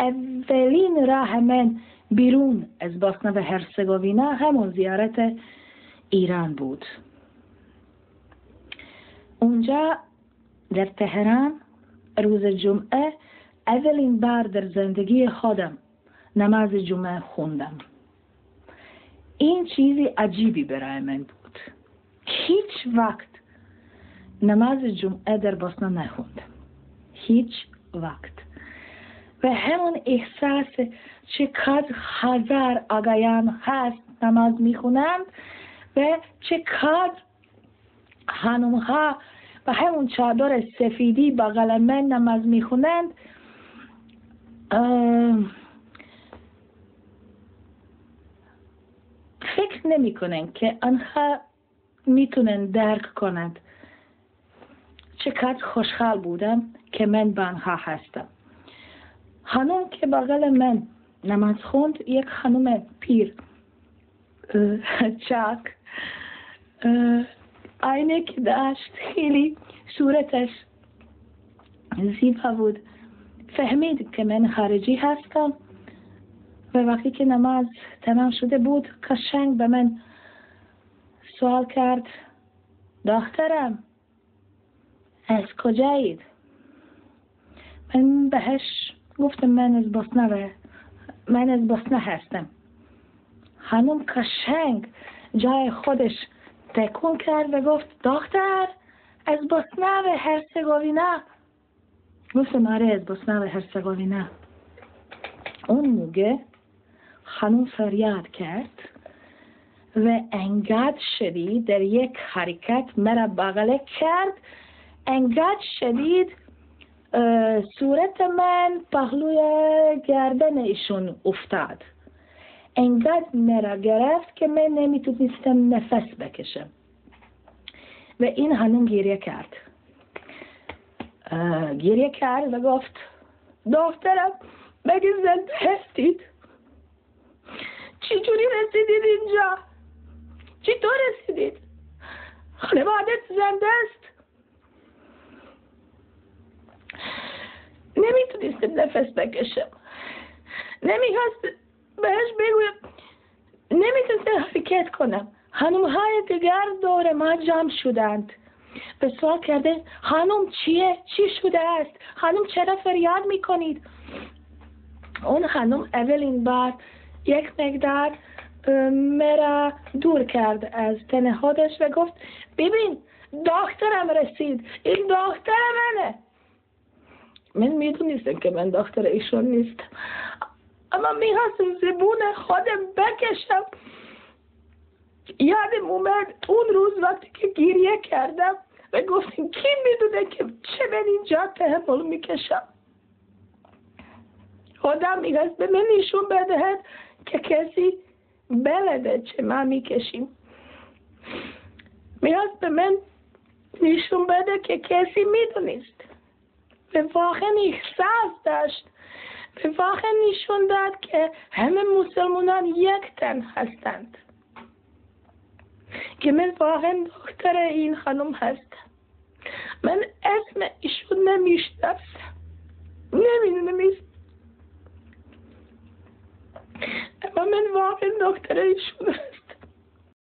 اولین راه من بیرون از بوسنه و هرزگوینا همون زیارت ایران بود. اونجا در تهران روز جمعه اولین بار در زندگی خودم نماز جمعه خوندم. این چیزی عجیبی برای من بود. هیچ وقت نماز جمعه در بوسنه نخوندم. هیچ وقت. و همون احساس چقدر هزار آقایان هست نماز میخونند و چقدر خانم‌ها و همون چادر سفیدی بغل من نماز میخونند، فکر نمی کنن که آنها میتونن درک کنند چقدر خوشحال بودم که من با آنها هستم. خانم که بغل من نماز خوند یک خانم پیر، چاک، عینک داشت، خیلی صورتش زیبا بود. فهمید که من خارجی هستم و وقتی که نماز تمام شده بود قشنگ به من سوال کرد: دخترم از کجایید؟ من بهش گفتم من از بوسنه هستم. خانم قشنگ جای خودش تکون کرد و گفت: دختر از بوسنه و هرزگوینا؟ گفتم آره از بوسنه و هرزگوینا. اون موقع خانم فریاد کرد و انقدر شدید در یک حرکت مرا بغل کرد، انقدر شدید صورت من پهلوی گردن ایشون افتاد، انقدر مرا گرفت که من نمیتونستم نفس بکشم و این خانم گریه کرد و گفت: دخترم مگه زنده هستید؟ چجوری رسیدید اینجا؟ چطور رسیدید؟ خانوادت زنده است؟ نمیتونستم نفس بکشم، نمیخواست بهش بگویم، نمیتونستم حرکت کنم. خانم‌های دیگر دور ما جمع شدند و سوال کرده: خانم چی شده است؟ خانم چرا فریاد میکنید؟ اون خانم اولین بار یک مقدار مرا دور کرد از تن خودش و گفت: ببین دخترم رسید، این دختر منه. من میدونستم که من دختر ایشون نیستم، اما میخواستم زبون خودم بکشم. یادم اومد اون روز وقتی که گریه کردم و گفتیم کی میدونه که چه من اینجا تحمل میکشم. خدا میخواست به من نشون بدهد که کسی بلده چه ما میکشیم. میخواست به من نشون بده که کسی میدونست و واقعا احساس داشت و واقعا نشون داد که همه مسلمانان یک تن هستند، که من واقعا دختر این خانم هستم. من اسم ایشون نمیشناسم، نمیدونم اما من واقعا دختر ایشون هستم.